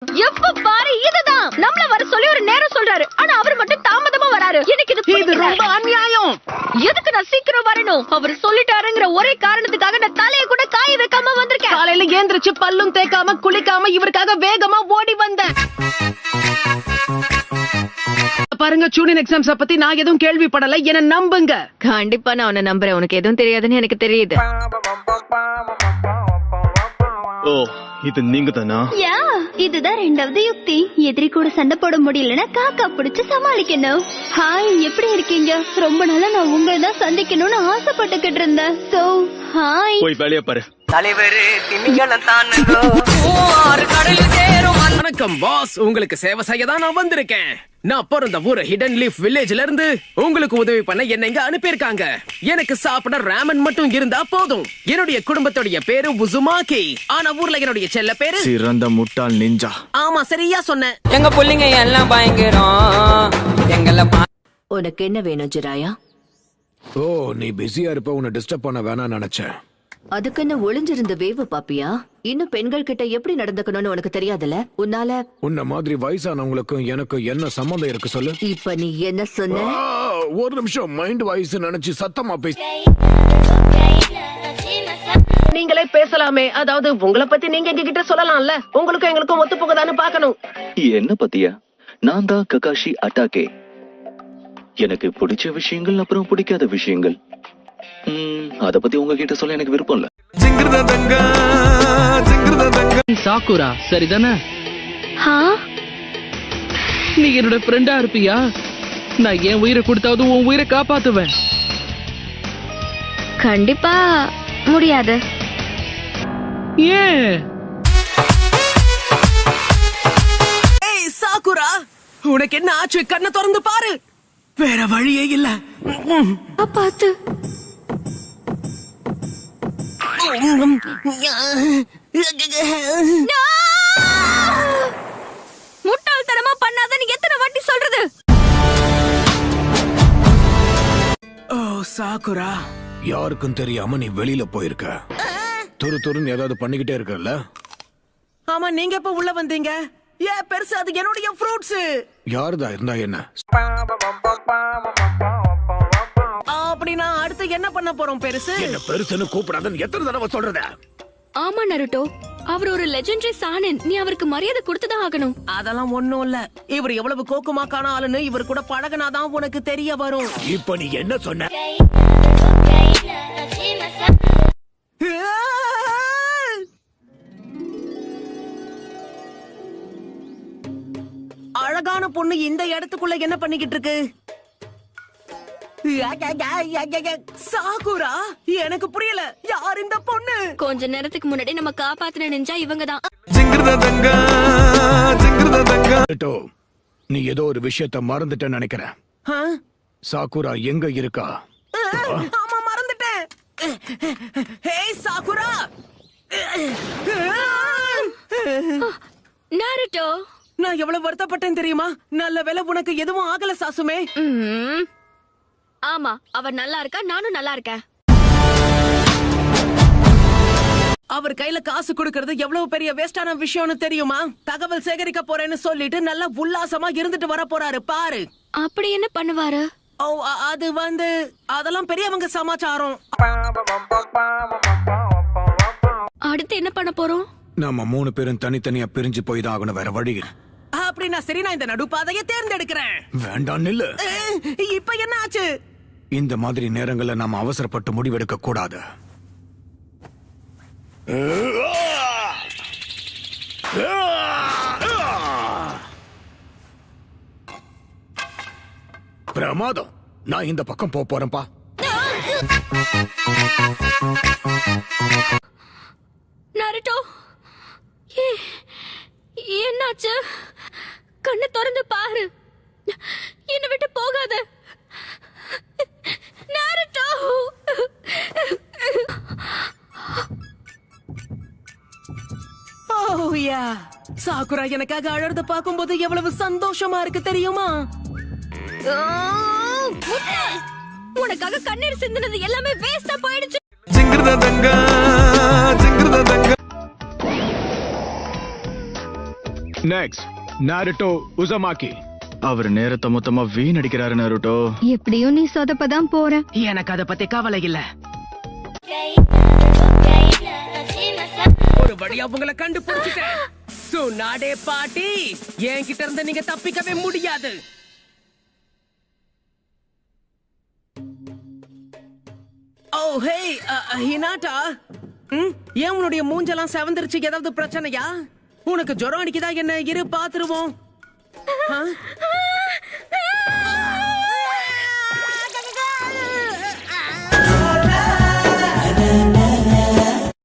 எப்ப பாரு இதுதான். நம்மள வர சொல்லி ஒரு நேரம் சொல்றாரு, ஆனா அவர் மட்டும் தாமதமா வராரு. எனக்கு இது ரொம்ப அநியாயம். எதுக்கு நான் சீக்கிரம் வரணும்? அவர் சொல்லிட்டாருங்கிற ஒரே காரணத்துக்காக நான் தலைய கூட காய வைக்காம வந்திருக்கேன். காலையில ஏந்திரிச்சு பல்லும் தேய்க்காம குளிக்காம இவருக்காக வேகமா ஓடி வந்தேன். பாருங்க, ஜூனியர் எக்ஸாம்ஸ் பத்தி நான் எதுவும் கேள்விப்படல, என்ன நம்புங்க. கண்டிப்பா நான் உன்னை நம்புறேன். உனக்கு எதுவும் தெரியாதுன்னு எனக்கு தெரியுது. ஓ, இது நீங்க தானா? இதுதான் ரெண்டாவது யுக்தி. எதிரி கூட சண்டை போட முடியலன்னா காக்கா பிடிச்சு சமாளிக்கணும். ஹாய், எப்படி இருக்கீங்க? ரொம்ப நாளா நான் உங்களை தான் சந்திக்கணும்னு ஆசைப்பட்டுக்கிட்டு இருந்தேன். So hi. போய் வேலைய பாரு. தலைவரு திமிங்கலம் தானுங்கோ ஆறு கடலில் சேரும். வணக்கம் பாஸ், உங்களுக்கு சேவை செய்ய தான் நான் வந்திருக்கேன். நான் பிறந்த ஊர் ஹிடன் லீஃப் வில்லேஜ்ல இருந்து உங்களுக்கு உதவி பண்ண என்ன இங்க அனுப்பியிருக்காங்க. எனக்கு சாப்பிட ராமன் மட்டும் இருந்தா போதும். என்னுடைய குடும்பத்துடைய பேரு உசுமாக்கி, ஆனா ஊர்ல என்னுடைய செல்ல பேரு சிறந்த முட்டாள் நிஞ்சா. ஆமா, சரியா சொன்னேன். எங்க புள்ளிங்க எல்லாம் பயங்கரம். எங்கள உனக்கு என்ன வேணும் ஜிராயா? ஓ, நீ பிஸியா இருப்ப, உன்னை டிஸ்டர்ப் பண்ண வேணாம்னு நினைச்சேன். அதுக்கு என்ன ஒளிஞ்சிருந்த வேவு பாப்பியா? இன்னும் பெண்கள் கிட்ட எப்படி நடந்துக்கணும்னு உனக்கு தெரியாதுல? உன்னால உன்ன மாதிரி வயசானவங்களுக்கும் எனக்கு என்ன சம்பந்தம் இருக்கு சொல்லு. இப்ப நீ என்ன சொன்ன? ஒரு நிமிஷம், மைண்ட் வாய்ஸ் நினைச்சு சத்தமா பேச. நீங்களே பேசலாமே. அதாவது உங்களை பத்தி நீங்க எங்ககிட்ட சொல்லலாம்ல. உங்களுக்கும் எங்களுக்கும் ஒத்து போகுதான்னு பாக்கணும். என்ன பத்தியா? நான் தான் ககாஷி அட்டாகே. எனக்கு பிடிச்ச விஷயங்கள் அப்புறம் பிடிக்காத விஷயங்கள், அத பத்தி உங்ககிட்ட சொல்ல எனக்கு விருப்பம் இல்ல. சாக்குரா சரிதானே? நீ என்னோட ஃப்ரெண்டா இருப்பியா? நான் என் உயிரை கொடுத்தாவது உன் உயிரை காப்பாத்துவேன். கண்டிப்பா முடியாது. ஏன்? ஏய் சாக்குரா, உனக்கு என்ன ஆச்சு? கண்ணை திறந்து பாரு. வேற வழியே இல்ல. பார்த்து முட்டாள்தனமா பண்ணாதன்னு எத்தனை வாட்டி சொல்றது? ஓ சாக்குரா, யாருக்கும் தெரியாம நீ வெளியில போயிருக்க. துருன்னு ஏதாவது பண்ணிக்கிட்டே இருக்கல. ஆமா, நீங்க எப்ப உள்ள வந்தீங்க? ஏன் பெருசு, அது என்னுடைய ஃப்ரூட்ஸ். யாருதா இருந்தா என்ன? அப்படின்னா அடுத்து என்ன பண்ண போறோம் பெருசு? என்ன பெருசுன்னு கூப்பிடாதன்னு எத்தனை தடவை சொல்றத? ஆமா நருட்டோ, அவர் ஒரு லெஜெண்டரி சானன். நீ அவருக்கு மரியாதை கொடுத்துதான் ஆகணும். அதெல்லாம் ஒண்ணும் இல்ல. இவர் எவ்வளவு கோக்குமாக்கான ஆளுன்னு இவர் கூட பழகுனாதான் உனக்கு தெரிய வரும். இப்ப நீ என்ன சொன்ன? அழகான பொண்ணு இந்த இடத்துக்குள்ள என்ன பண்ணிக்கிட்டு இருக்கு? சாகுரா, எனக்கு புரியல. யார் இந்த பொண்ணு? கொஞ்ச நேரத்துக்கு முன்னாடி நம்ம காப்பாத்தின நிஞ்சா இவங்கதான். நீ ஏதோ ஒரு விஷயத்த மறந்துட்ட நினைக்கிறேன். சாக்குரா எங்க இருக்கா? ஆமா, மறந்துட்டேன். Hey Sakura. நாருட்டோ, நான் எவ்வளவு வருத்தப்பட்டேன் தெரியுமா? நல்ல வேளை உனக்கு எதுவும் ஆகல சாசுமே. ஆமா, அவர் நல்லா இருக்கா, நானும் நல்லா இருக்கேன். அவர் கையில காசு கொடுக்கறது எவ்வளவு பெரிய வேஸ்டான விஷயம்னு தெரியுமா? தகவல் சேகரிக்க போறேன்னு சொல்லிட்டு நல்லா உல்லாசமா இருந்துட்டு வர போறாரு பாரு. அப்படி என்ன பண்ணுவாரு? ஓ, அது அதெல்லாம் பெரியவங்க சமாச்சாரம். அடுத்து என்ன பண்ண போறோம்? நாம 3 பேரும் தனித்தனியா பிரிஞ்சு போய் தான் ஆகணும், வேற வழி. அப்படின்னா சரி, நான் இந்த நடுப்பாதையை தேர்ந்தெடுக்கிறேன். வேண்டாம், நில்லு. இப்ப என்ன ஆச்சு? இந்த மாதிரி நேரங்கள்ல நாம அவசரப்பட்டு முடிவெடுக்க கூடாது. பிரமாதம். நான் இந்த பக்கம் போறேன்பா. நாருட்டோ, என்னாச்சு? கண்ணை திறந்து பாரு. என்னை விட்டு போகாத நாருட்டோ. சாக்குரா எனக்காக அழறத பாக்கும்போது எவ்வளவு சந்தோஷமா இருக்கு தெரியுமா? உனக்காக கண்ணீர் சிந்தினது எல்லாமே வேஸ்டா போயிடுச்சு. நெக்ஸ்ட் நாருட்டோ உசமாக்கி. அவர் நேரத்தை மொத்தமா வீணடிக்கிறாரு நருட்டோ. எப்படியும் நீ சொதப்பதான் போற. எனக்கு அத பத்தி கவலை இல்ல. ஒரு வழியா உங்களை கண்டுபிடிச்சிட்டேன். சுனாடே பாட்டி, என்கிட்ட இருந்து நீங்க தப்பிக்கவே முடியாது. ஓ ஹே ஹினாட்டா, ஏன் உன்னுடைய மூஞ்செல்லாம் செவந்திருச்சு? ஏதாவது பிரச்சனையா? உனக்கு ஜுரம் அடிக்குதா என்ன? இரு பாத்துருவோம்.